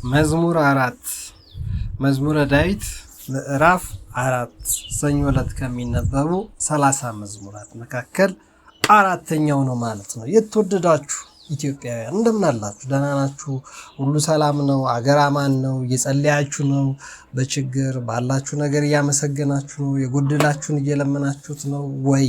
መዝሙር 4 መዝሙረ ዳዊት ምዕራፍ 4 ሰኞ ዕለት ከሚነበቡ 30 መዝሙራት መካከል አራተኛው ነው ማለት ነው። የተወደዳችሁ ኢትዮጵያውያን እንደምን አላችሁ? ደህና ናችሁ? ሁሉ ሰላም ነው? አገር አማን ነው? እየጸለያችሁ ነው? በችግር ባላችሁ ነገር እያመሰገናችሁ ነው? የጎደላችሁን እየለመናችሁት ነው ወይ?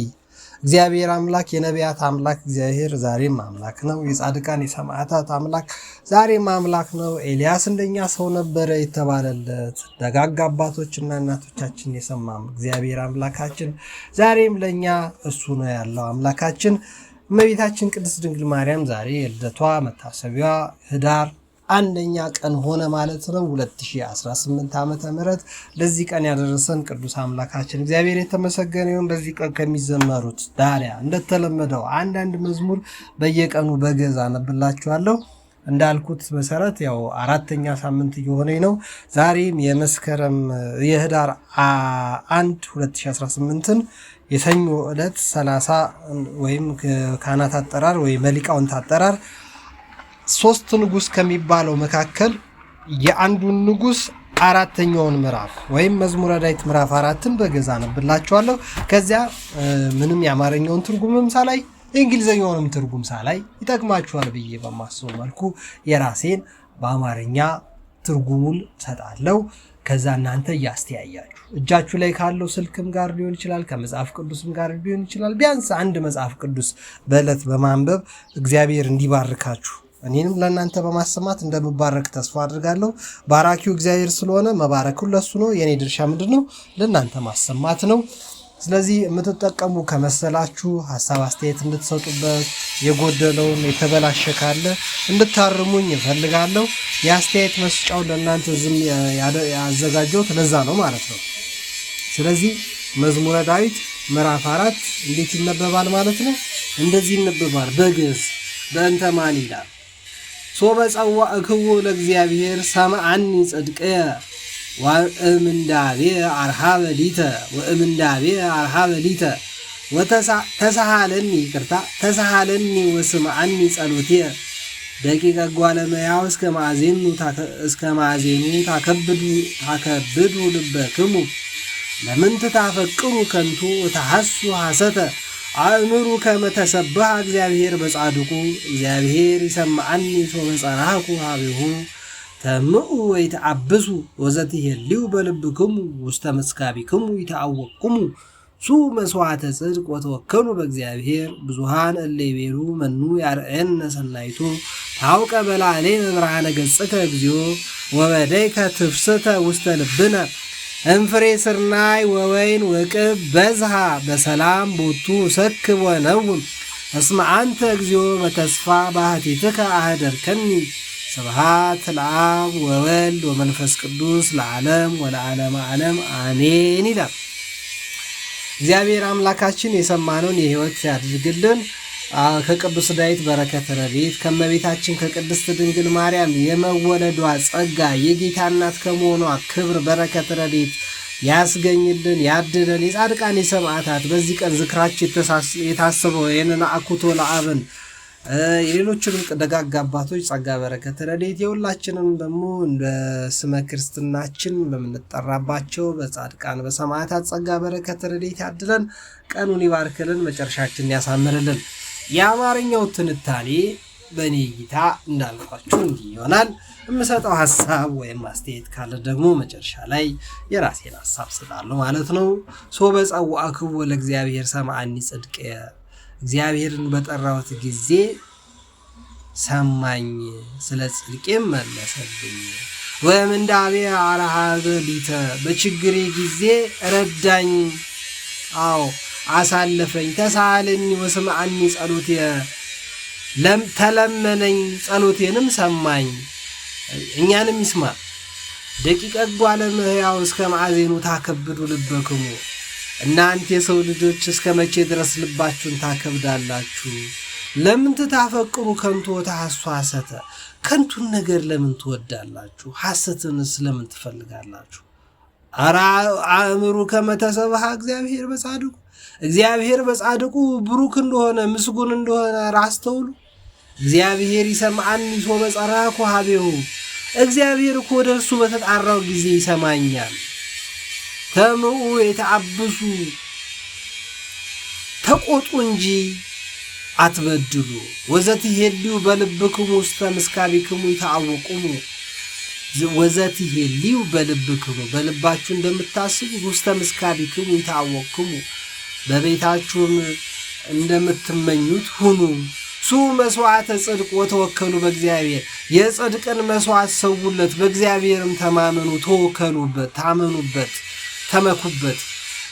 እግዚአብሔር አምላክ የነቢያት አምላክ እግዚአብሔር ዛሬም አምላክ ነው። የጻድቃን የሰማዕታት አምላክ ዛሬም አምላክ ነው። ኤልያስ እንደኛ ሰው ነበረ የተባለለት ደጋግ አባቶችና እናቶቻችን የሰማም እግዚአብሔር አምላካችን ዛሬም ለኛ እሱ ነው ያለው አምላካችን። እመቤታችን ቅድስት ድንግል ማርያም ዛሬ የልደቷ መታሰቢያ ህዳር አንደኛ ቀን ሆነ ማለት ነው። 2018 ዓመተ ምህረት ለዚህ ቀን ያደረሰን ቅዱስ አምላካችን እግዚአብሔር የተመሰገነ ይሁን። በዚህ ቀን ከሚዘመሩት ዳሪያ እንደተለመደው አንዳንድ መዝሙር በየቀኑ በገዛ አነብላችኋለሁ። እንዳልኩት መሰረት ያው አራተኛ ሳምንት እየሆነኝ ነው። ዛሬም የህዳር 1 2018ን የሰኞ ዕለት 30 ወይም ካህናት አጠራር ወይም ሊቃውንት አጠራር ሶስት ንጉስ ከሚባለው መካከል የአንዱን ንጉስ አራተኛውን ምዕራፍ ወይም መዝሙረ ዳዊት ምዕራፍ 4ን በገዛ አነብላችኋለሁ። ከዚያ ምንም የአማርኛውን ትርጉምም ሳላይ የእንግሊዘኛውንም ትርጉም ሳላይ ይጠቅማችኋል ብዬ በማስበው መልኩ የራሴን በአማርኛ ትርጉሙን ሰጣለሁ። ከዛ እናንተ እያስተያያችሁ እጃችሁ ላይ ካለው ስልክም ጋር ሊሆን ይችላል፣ ከመጽሐፍ ቅዱስም ጋር ሊሆን ይችላል። ቢያንስ አንድ መጽሐፍ ቅዱስ በዕለት በማንበብ እግዚአብሔር እንዲባርካችሁ እኔንም ለእናንተ በማሰማት እንደምባረክ ተስፋ አድርጋለሁ። ባራኪው እግዚአብሔር ስለሆነ መባረኩን ለሱ ነው። የኔ ድርሻ ምንድነው? ለእናንተ ማሰማት ነው። ስለዚህ የምትጠቀሙ ከመሰላችሁ ሀሳብ አስተያየት እንድትሰጡበት፣ የጎደለውን የተበላሸ ካለ እንድታርሙኝ እፈልጋለሁ። የአስተያየት መስጫው ለእናንተ ዝም ያዘጋጀሁት ለዛ ነው ማለት ነው። ስለዚህ መዝሙረ ዳዊት ምዕራፍ 4 እንዴት ይነበባል ማለት ነው? እንደዚህ ይነበባል በግዕዝ በእንተ ማን ይላል? ሶበ ጸዋዕክዎ ለእግዚአብሔር ሰምዓኒ ጽድቅየ ወእምንዳቤ አርሃበ ሊተ ተሳሃለኒ ወስምዓኒ ጸሎትየ ደቂቀ እጓለ እመሕያው እስከ ማዕዜኑ ታከብዱ ልበክሙ ለምንት ታፈቅሩ ከንቱ ወተሐሱ ሐሰተ አእምሩ ከመ ተሰብሐ እግዚአብሔር በጻድቁ እግዚአብሔር ይሰምዓኒ ሶበ ጸራህኩ ሀቤሁ ተምኡ ወይተአብሱ ወዘትሄልዩ በልብክሙ ውስተ መስካቢክሙ ይተአወቅኩሙ ሱ መስዋዕተ ጽድቅ ወተወከሉ በእግዚአብሔር ብዙሃን እለ ይቤሉ መኑ ያርአየነ ሰናይቱ ታውቀ በላዕሌነ ብርሃነ ገጽከ እግዚኦ ወበደይከ ትፍስተ ውስተ ልብነ እንፍሬ ስርናይ ወወይን ወቅብ በዝሃ በሰላም ቦቱ ሰክብ ወነውን እስመ አንተ እግዚኦ በተስፋ ባህቲትከ አህደርከኒ ስብሐት ለአብ ወወልድ ወመንፈስ ቅዱስ ለዓለም ወለዓለመ ዓለም አሜን ይላል። እግዚአብሔር አምላካችን የሰማነውን የሕይወት ያድርግልን። ከቅዱስ ዳዊት በረከት ረድኤት ከእመቤታችን ከቅድስት ድንግል ማርያም የመወለዷ ጸጋ የጌታ እናት ከመሆኗ ክብር በረከት ረድኤት ያስገኝልን ያድለን። የጻድቃን የሰማዕታት በዚህ ቀን ዝክራቸው የታሰበው የነአኩቶ ለአብን የሌሎችንም ደጋግ አባቶች ጸጋ በረከት ረድኤት የሁላችንም ደግሞ እንደ ስመ ክርስትናችን በምንጠራባቸው በጻድቃን በሰማዕታት ጸጋ በረከት ረድኤት ያድለን። ቀኑን ይባርክልን፣ መጨረሻችንን ያሳምርልን። የአማርኛው ትንታኔ በእኔ እይታ እንዳልኳችሁ እንዲህ ይሆናል። የምሰጠው ሀሳብ ወይም አስተያየት ካለ ደግሞ መጨረሻ ላይ የራሴን ሀሳብ ስጣለሁ ማለት ነው። ሶበ ጸዋዕክዎ ለእግዚአብሔር ሰምዓኒ ጽድቅየ እግዚአብሔርን በጠራሁት ጊዜ ሰማኝ፣ ስለ ጽድቄም መለሰልኝ። ወእምንዳቤ አርሃበ ሊተ በችግሬ ጊዜ ረዳኝ፣ አሳለፈኝ። ተሳሃለኒ ወስምዓኒ ጸሎትየ ተለመነኝ፣ ጸሎቴንም ሰማኝ። እኛንም ይስማ። ደቂቀ እጓለ እመሕያው እስከ ማዕዜኑ ታከብዱ ልበክሙ እናንተ የሰው ልጆች እስከ መቼ ድረስ ልባችሁን ታከብዳላችሁ? ለምን ታፈቅሩ ከንቱ ወተሐሱ ሐሰተ ከንቱን ነገር ለምን ትወዳላችሁ? ሐሰትንስ ለምን ትፈልጋላችሁ? አእምሩ ከመ ተሰብሐ እግዚአብሔር በጻድቁ እግዚአብሔር በጻድቁ ብሩክ እንደሆነ ምስጉን እንደሆነ አስተውሉ። እግዚአብሔር ይሰምዓኒ ሶበ ጸራህኩ ሀቤሁ እግዚአብሔር እኮ ወደ እርሱ በተጣራው ጊዜ ይሰማኛል። ተምኡ የተዓብሱ ተቆጡ እንጂ አትበድሉ። ወዘትሄልዩ በልብክሙ ውስተ ምስካቢክሙ ይታወቁሙ። ወዘትሄልዩ በልብክሙ በልባችሁ እንደምታስቡ ውስተ ምስካቢክሙ ይታወቁሙ በቤታችሁም እንደምትመኙት ሁኑ። ሱ መስዋዕተ ጽድቅ ወተወከሉ በእግዚአብሔር የጽድቅን መስዋዕት ሰውለት፣ በእግዚአብሔርም ተማመኑ፣ ተወከሉበት፣ ታመኑበት፣ ተመኩበት።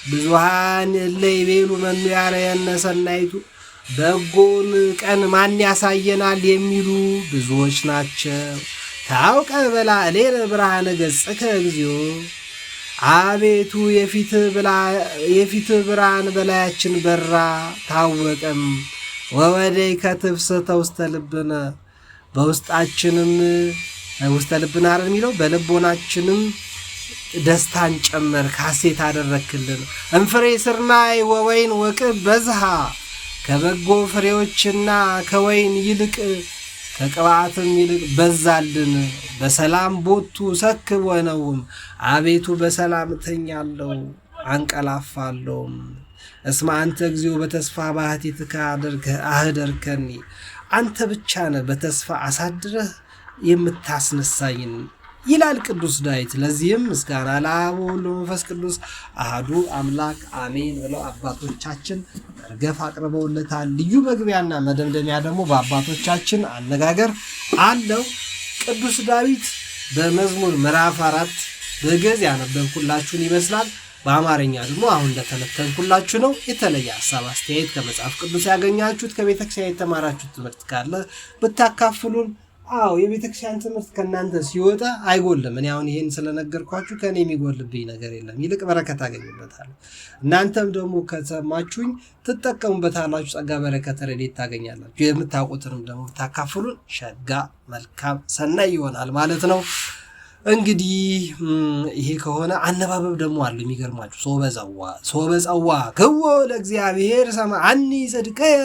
ብዙሃን እለ ይቤሉ መኑ ያረየነ ሰናይቱ በጎን ቀን ማን ያሳየናል የሚሉ ብዙዎች ናቸው። ታውቀ በላዕሌነ ብርሃነ ገጽከ እግዚኦ አቤቱ የፊት ብርሃን በላያችን በራ ታወቀም። ወወደይ ከትፍስሕተ ውስተ ልብነ በውስጣችንም ውስተ ልብነ አይደል የሚለው በልቦናችንም ደስታን ጨመር ካሴት አደረክልን። እንፍሬ ስርናይ ወወይን ወቅብ በዝሃ ከበጎ ፍሬዎችና ከወይን ይልቅ ከቅባትም ይልቅ በዛልን። በሰላም ቦቱ ሰክብ ወነውም አቤቱ በሰላም እተኛለሁ አንቀላፋለሁ። እስመ አንተ እግዚኦ በተስፋ ባህቲትከ አህደርከኒ አንተ ብቻ ነህ በተስፋ አሳድረህ የምታስነሳኝን ይላል ቅዱስ ዳዊት። ለዚህም ምስጋና ለአብ ወወልድ ወመንፈስ ቅዱስ አሐዱ አምላክ አሜን ብለው አባቶቻችን መርገፍ አቅርበውለታል። ልዩ መግቢያና መደምደሚያ ደግሞ በአባቶቻችን አነጋገር አለው። ቅዱስ ዳዊት በመዝሙር ምዕራፍ 4 በግዕዝ ያነበብኩላችሁን ይመስላል። በአማርኛ ደግሞ አሁን እንደተነተንኩላችሁ ነው። የተለየ ሐሳብ አስተያየት ከመጽሐፍ ቅዱስ ያገኛችሁት ከቤተክርስቲያን የተማራችሁት ትምህርት ካለ ብታካፍሉን። የቤተክርስቲያን ትምህርት ከእናንተ ሲወጣ አይጎልም። እኔ አሁን ይሄን ስለነገርኳችሁ ከኔ የሚጎልብኝ ነገር የለም፣ ይልቅ በረከት አገኙበታለሁ። እናንተም ደግሞ ከሰማችሁኝ ትጠቀሙበታላችሁ፣ ጸጋ በረከት ረድኤት ታገኛላችሁ። የምታውቁትንም ደግሞ ብታካፍሉን ሸጋ መልካም ሰናይ ይሆናል ማለት ነው። እንግዲህ ይሄ ከሆነ አነባበብ ደግሞ አለ የሚገርማችሁ። ሶበጸዋ ክዎ ለእግዚአብሔር ሰማዓኒ ጽድቅየ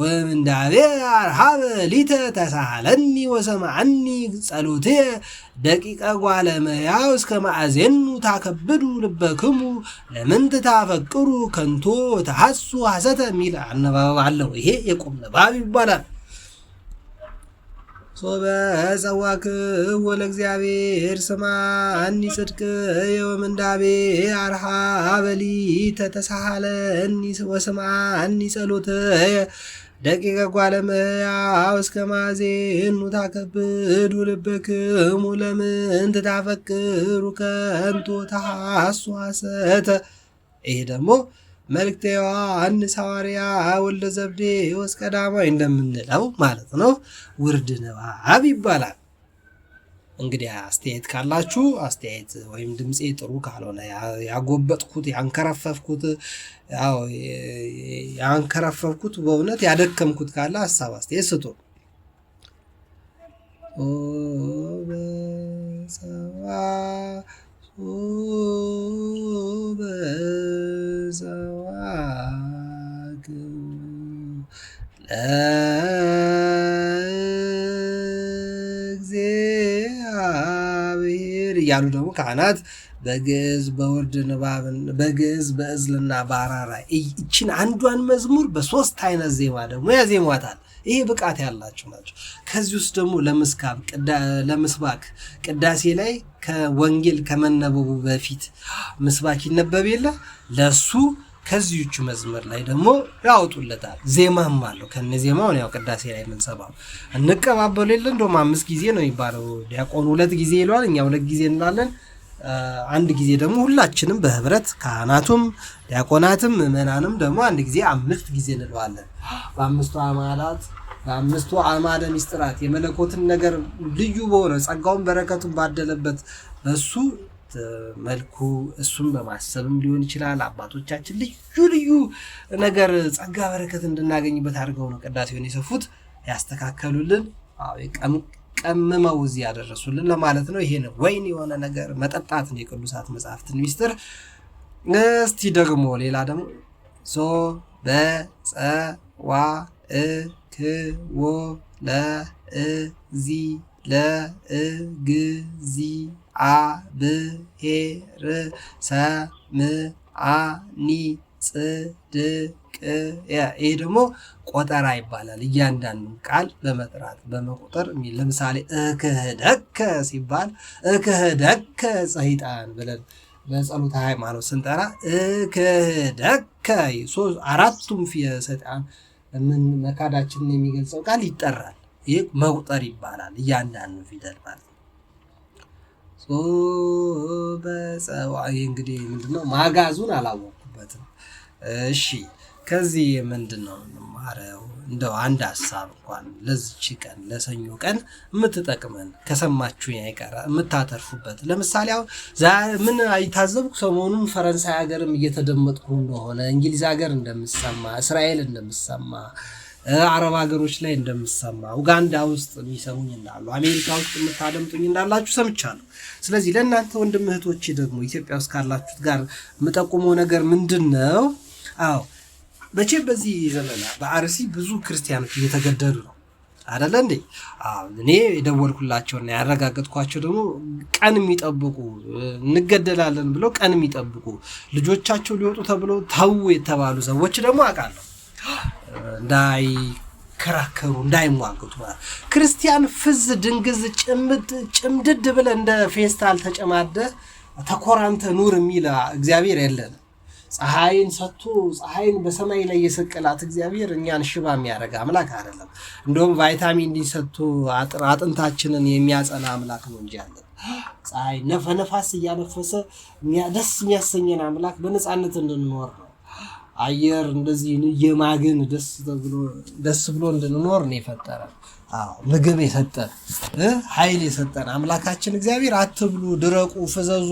ወምንዳቤ አርሃበ ሊተ ተሳሃለኒ ወሰማዓኒ ጸሎትየ ደቂቀ ጓለ እመሕያው እስከ ማእዜኑ ታከብዱ ልበክሙ ለምንት ታፈቅሩ ከንቶ ተሐሱ ሐሰተ የሚል አነባበብ አለው። ይሄ የቁም ንባብ ይባላል። ሶበጸዋክዎ ለእግዚአብሔር ሰማዓኒ ጽድቅየ ወምንዳቤ አርሃበ ሊተ ተሳሃለኒ ወሰማዓኒ ጸሎትየ ደቂቀ ጓለ እመሕያው እስከ ማእዜኑ ታከብዱ ልበክሙ ለምንት ታፈቅሩ ከንቶ ተሐሱ ሐሰተ። ይሄ ደግሞ መልእክተ ዮሐንስ ሐዋርያ ወልደ ዘብዴዎስ ቀዳማዊ እንደምንለው ማለት ነው። ውርድ ንባብ ይባላል። እንግዲህ አስተያየት ካላችሁ አስተያየት ወይም ድምፄ ጥሩ ካልሆነ ያጎበጥኩት ያንከረፈፍኩት በእውነት ያደከምኩት ካለ ሐሳብ አስተያየት ስጡ። ለእግዚአብሔር እያሉ ደግሞ ካህናት በግዕዝ በውርድ ንባብን በግዕዝ በእዝልና በአራራ ይችን አንዷን መዝሙር በሶስት አይነት ዜማ ደግሞ ያዜሟታል። ይሄ ብቃት ያላቸው ናቸው። ከዚህ ውስጥ ደግሞ ለምስባክ ቅዳሴ ላይ ከወንጌል ከመነበቡ በፊት ምስባክ ይነበብ የለ ለሱ ከዚህቹ መዝሙር ላይ ደግሞ ያወጡለታል። ዜማም አለው። ከነ ዜማው ነው ቅዳሴ ላይ የምንሰማው። እንቀባበሉ የለ እንደውም 5 ጊዜ ነው የሚባለው። ዲያቆኑ 2 ጊዜ ይሏል፣ እኛ 2 ጊዜ እንላለን። አንድ ጊዜ ደግሞ ሁላችንም በህብረት ካህናቱም ዲያቆናትም ምዕመናንም ደግሞ አንድ ጊዜ 5 ጊዜ እንለዋለን። በአምስቱ አማላት በአምስቱ አዕማደ ምስጢራት የመለኮትን ነገር ልዩ በሆነ ጸጋውን በረከቱን ባደለበት በሱ መልኩ እሱም በማሰብም ሊሆን ይችላል። አባቶቻችን ልዩ ነገር ጸጋ በረከት እንድናገኝበት አድርገው ነው ቅዳሴውን የሰፉት ያስተካከሉልን። ቀምመው እዚህ ያደረሱልን ለማለት ነው። ይሄን ወይን የሆነ ነገር መጠጣት ነው የቅዱሳት መጻሕፍትን ምስጢር። እስቲ ደግሞ ሌላ ደግሞ ሶበጸዋክዎ ለእግዚአብሔር ለእግዚአብሔር ሰምዓኒ ጽድቅ። ይሄ ደግሞ ቆጠራ ይባላል። እያንዳንዱ ቃል በመጥራት በመቁጠር ለምሳሌ እክህደከ ሲባል እክህደከ ሰይጣን ብለን በጸሎተ ሃይማኖት ስንጠራ እክህደከ አራቱም ሰይጣን ምን መካዳችንን የሚገልጸው ቃል ይጠራል። ይህ መቁጠር ይባላል። እያንዳንዱ ፊደል ማለት ነው። በጸዋይ እንግዲህ ምንድነው ማጋዙን አላወቅኩበትም። እሺ ከዚህ ምንድነው እንማረው? እንደው አንድ ሐሳብ እንኳን ለዚች ቀን ለሰኞ ቀን የምትጠቅመን ከሰማችሁ አይቀር የምታተርፉበት። ለምሳሌ አሁን ዛሬ ምን አይታዘብኩ፣ ሰሞኑን ፈረንሳይ ሀገርም እየተደመጥኩ እንደሆነ፣ እንግሊዝ ሀገር እንደምሰማ፣ እስራኤል እንደምሰማ፣ አረብ ሀገሮች ላይ እንደምሰማ፣ ኡጋንዳ ውስጥ የሚሰሙኝ እንዳሉ፣ አሜሪካ ውስጥ የምታደምጡኝ እንዳላችሁ ሰምቻለሁ። ስለዚህ ለእናንተ ወንድም እህቶቼ ደግሞ ኢትዮጵያ ውስጥ ካላችሁት ጋር የምጠቁመው ነገር ምንድነው? አዎ መቼም በዚህ ዘመን በአርሲ ብዙ ክርስቲያኖች እየተገደሉ ነው አይደለ እንዴ? እኔ የደወልኩላቸውና ያረጋገጥኳቸው ደግሞ ቀን የሚጠብቁ እንገደላለን ብለው ቀን የሚጠብቁ ልጆቻቸው ሊወጡ ተብለው ተው የተባሉ ሰዎች ደግሞ አውቃለሁ። እንዳይከራከሩ እንዳይሟገቱ ክርስቲያን ፍዝ ድንግዝ ጭምድድ ብለ እንደ ፌስታል ተጨማደ ተኮራንተ ኑር የሚል እግዚአብሔር የለንም። ፀሐይን ሰጥቶ ፀሐይን በሰማይ ላይ የሰቀላት እግዚአብሔር እኛን ሽባ የሚያደርግ አምላክ አይደለም። እንደውም ቫይታሚን ዲ ሰጥቶ አጥንታችንን የሚያጸና አምላክ ነው እንጂ ያለ ፀሐይ ነፋስ እያነፈሰ ደስ የሚያሰኘን አምላክ በነፃነት እንድንኖር ነው። አየር እንደዚህ የማግን ደስ ብሎ እንድንኖር ነው የፈጠረ። ምግብ የሰጠን ኃይል የሰጠን አምላካችን እግዚአብሔር አትብሉ፣ ድረቁ፣ ፍዘዙ፣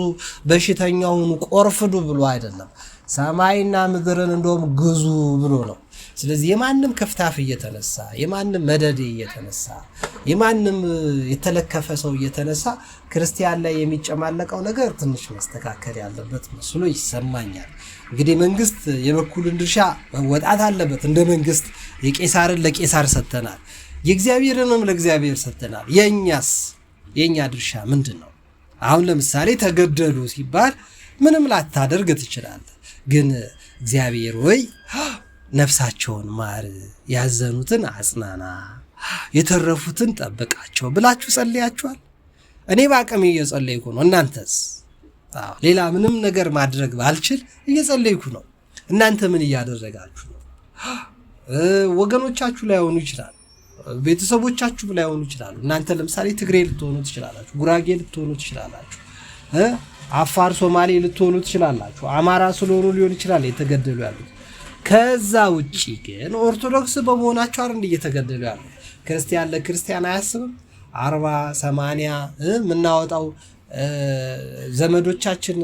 በሽተኛውን ቆርፍዱ ብሎ አይደለም። ሰማይና ምድርን እንደውም ግዙ ብሎ ነው። ስለዚህ የማንም ከፍታፍ እየተነሳ የማንም መደዴ እየተነሳ የማንም የተለከፈ ሰው እየተነሳ ክርስቲያን ላይ የሚጨማለቀው ነገር ትንሽ መስተካከል ያለበት መስሎ ይሰማኛል። እንግዲህ መንግስት የበኩሉን ድርሻ መወጣት አለበት። እንደ መንግስት የቄሳርን ለቄሳር ሰጥተናል፣ የእግዚአብሔርንም ለእግዚአብሔር ሰጥተናል። የኛ ድርሻ ምንድን ነው? አሁን ለምሳሌ ተገደሉ ሲባል ምንም ላታደርግ ትችላለህ። ግን እግዚአብሔር ወይ ነፍሳቸውን ማር፣ ያዘኑትን አጽናና፣ የተረፉትን ጠብቃቸው ብላችሁ ጸልያችኋል? እኔ በአቅሜ እየጸለይኩ ነው። እናንተስ? ሌላ ምንም ነገር ማድረግ ባልችል እየጸለይኩ ነው። እናንተ ምን እያደረጋችሁ ነው? ወገኖቻችሁ ላይ ሆኑ ይችላል፣ ቤተሰቦቻችሁ ላይ ሆኑ ይችላሉ። እናንተ ለምሳሌ ትግሬ ልትሆኑ ትችላላችሁ፣ ጉራጌ ልትሆኑ ትችላላችሁ፣ አፋር ሶማሌ ልትሆኑ ትችላላችሁ። አማራ ስለሆኑ ሊሆን ይችላል የተገደሉ ያሉት። ከዛ ውጪ ግን ኦርቶዶክስ በመሆናቸው አይደል እየተገደሉ ያሉት። ክርስቲያን ለክርስቲያን አያስብም። 40 80 የምናወጣው ዘመዶቻችን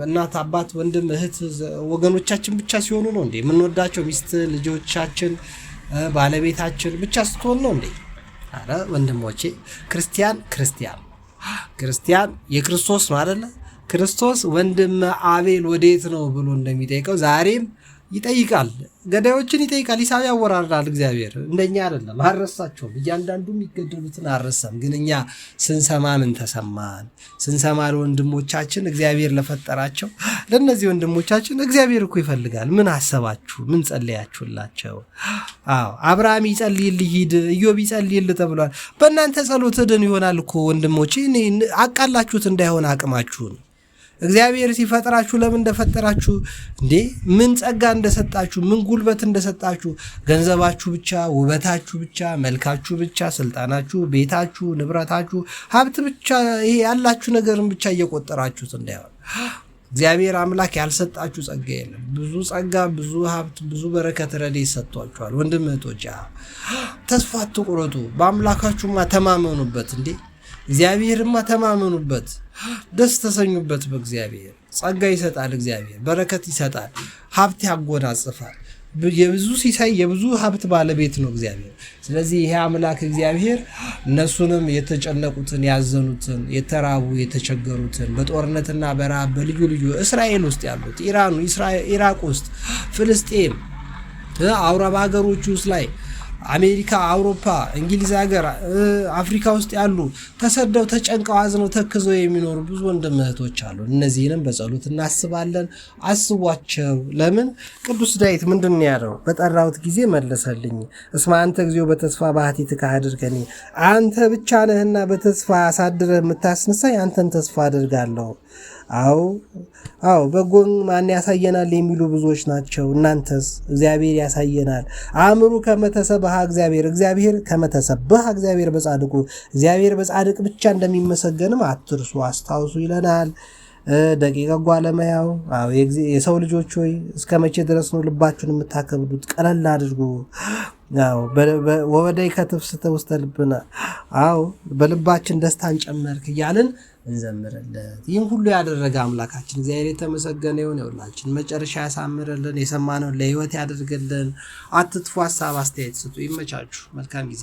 እናት አባት ወንድም እህት ወገኖቻችን ብቻ ሲሆኑ ነው እንዴ? የምንወዳቸው ሚስት ልጆቻችን ባለቤታችን ብቻ ስትሆን ነው እንዴ? አረ ወንድሞቼ ክርስቲያን የክርስቶስ ነው አይደለ? ክርስቶስ ወንድም አቤል ወዴት ነው ብሎ እንደሚጠይቀው ዛሬም ይጠይቃል። ገዳዮችን ይጠይቃል፣ ሂሳብ ያወራርዳል። እግዚአብሔር እንደኛ አይደለም፣ አልረሳቸውም። እያንዳንዱ የሚገደሉትን አልረሳም። ግን እኛ ስንሰማ ምን ተሰማን? ስንሰማ ለወንድሞቻችን እግዚአብሔር ለፈጠራቸው ለነዚህ ወንድሞቻችን እግዚአብሔር እኮ ይፈልጋል። ምን አሰባችሁ? ምን ጸለያችሁላቸው? አብርሃም ይጸልይልህ ሂድ፣ ኢዮብ ይጸልይልህ ተብሏል። በእናንተ ጸሎት ድን ይሆናል እኮ ወንድሞቼ። አቃላችሁት እንዳይሆን አቅማችሁን እግዚአብሔር ሲፈጥራችሁ ለምን እንደፈጠራችሁ እንዴ ምን ጸጋ እንደሰጣችሁ ምን ጉልበት እንደሰጣችሁ ገንዘባችሁ ብቻ ውበታችሁ ብቻ መልካችሁ ብቻ ስልጣናችሁ ቤታችሁ ንብረታችሁ ሀብት ብቻ ይሄ ያላችሁ ነገርን ብቻ እየቆጠራችሁት እንዳይሆን እግዚአብሔር አምላክ ያልሰጣችሁ ጸጋ የለም። ብዙ ጸጋ ብዙ ሀብት ብዙ በረከት ረድኤት ሰጥቷችኋል። ወንድም እህቶች ተስፋ አትቁረጡ፣ በአምላካችሁማ ተማመኑበት። እንዴ እግዚአብሔርማ ተማመኑበት፣ ደስ ተሰኙበት። በእግዚአብሔር ጸጋ ይሰጣል፣ እግዚአብሔር በረከት ይሰጣል፣ ሀብት ያጎናጽፋል። የብዙ ሲሳይ የብዙ ሀብት ባለቤት ነው እግዚአብሔር። ስለዚህ ይሄ አምላክ እግዚአብሔር እነሱንም የተጨነቁትን ያዘኑትን የተራቡ የተቸገሩትን በጦርነትና በረሃብ በልዩ ልዩ እስራኤል ውስጥ ያሉት ኢራቅ ውስጥ ፍልስጤም አውራብ ሀገሮች ውስጥ ላይ አሜሪካ፣ አውሮፓ፣ እንግሊዝ ሀገር፣ አፍሪካ ውስጥ ያሉ ተሰደው ተጨንቀው አዝነው ተክዘው የሚኖሩ ብዙ ወንድም እህቶች አሉ። እነዚህንም በጸሎት እናስባለን። አስቧቸው። ለምን ቅዱስ ዳዊት ምንድን ያለው? በጠራሁት ጊዜ መለሰልኝ። እስመ አንተ እግዚኦ በተስፋ በኃጢአትከ አድርገኒ። አንተ ብቻ ነህና በተስፋ አሳድረህ የምታስነሳኝ፣ አንተን ተስፋ አድርጋለሁ። አዎ በጎን ማን ያሳየናል የሚሉ ብዙዎች ናቸው። እናንተስ? እግዚአብሔር ያሳየናል። አእምሩ ከመተሰብሃ እግዚአብሔር ከመተሰብሃ እግዚአብሔር በጻድቁ፣ እግዚአብሔር በጻድቅ ብቻ እንደሚመሰገንም አትርሱ አስታውሱ ይለናል። ደቂቀ ጓለመያው የሰው ልጆች ሆይ እስከ መቼ ድረስ ነው ልባችሁን የምታከብዱት? ቀለል አድርጉ። ወበዳይ ከትፍስተ ውስተ ልብና፣ በልባችን ደስታን ጨመርክ እያልን እንዘምርለት። ይህን ሁሉ ያደረገ አምላካችን እግዚአብሔር የተመሰገነ ይሁን። የሁላችን መጨረሻ ያሳምርልን፣ የሰማነውን ለሕይወት ያደርግልን። አትጥፉ። ሀሳብ አስተያየት ስጡ። ይመቻችሁ። መልካም ጊዜ